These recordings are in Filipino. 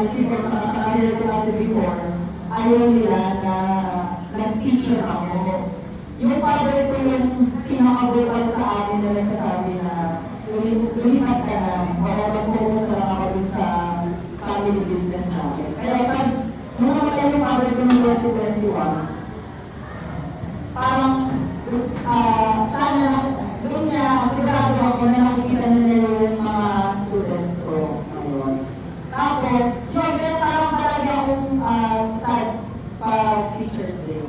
reality kasi sa career ko kasi before, ayaw nila na nag-teacher ako. Yung father ko yung pinakabutan sa amin na nagsasabi na lumipat ka na, baka mag-focus na lang ako dun sa family business natin. Kaya pag nung namatay yung father ko ng 2021, parang sana doon niya, sigurado ako na makikita na nila yung mga students ko ngayon. Tapos, yun, kaya parang palagi akong sad pag Teacher's Day.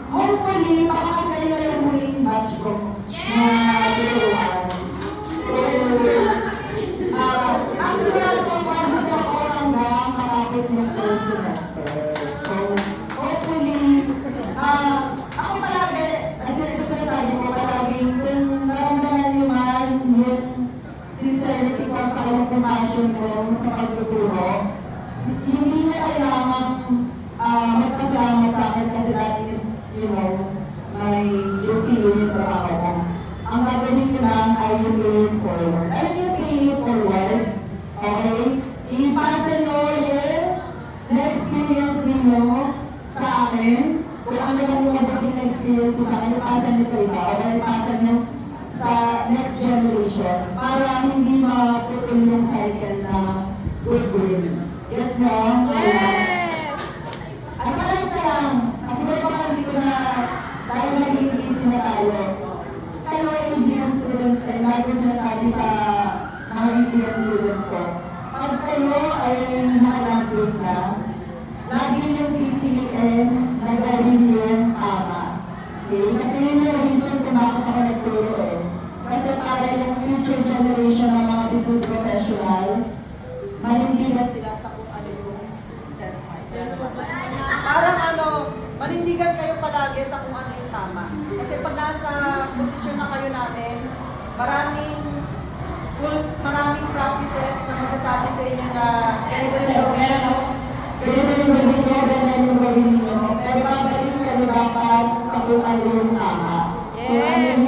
Hopefully, baka kasi yun yung huling batch ko na tuturuan. So, ang sigurado ko, magod ako hanggang matapos yung first semester. So, hopefully, ako palagi, kasi ito sinasabi ko, palaging kung naramdaman nyo man yung sincerity ko sa yung compassion ko sa pagtuturo, hindi na kailangan magpasalamat sa akin kasi that is, you know, my duty yun yung trabaho ko. Ang gagawin ko lang ay yung pay it forward. Alam yung pay it forward, okay? Ipasa nyo yung na-experience ninyo sa akin, kung ano man yung mabuting na-experience nyo sa akin, ipasa nyo sa iba, o ipasa nyo sa next generation para hindi maputol yung cycle na goodwill. Yes, no? Yes! At saka na lang, kasi baka hindi ko na, dahil naging busy na tayo, kayo ay Indian students, ay lagi ko sinasabi sa mga Indian students ko, pag kayo ay nakagraduate na, lagi yung pipiliin na gawin yung tama. Okay? Kasi yun yung reason kung bakit ako nagturo eh. Kasi para yung future generation ng mga business professional, manindigan sila sa kung ano yung test Parang manindigan kayo palagi sa kung ano yung tama. Kasi pag nasa posisyon na kayo namin, maraming practices na masasabi sa inyo na ganito yung gawin mo. Ganito yung gawin mo, ganyan yung gawin ninyo. Pero babalik ka dapat sa kung ano yung tama. Kung ano yung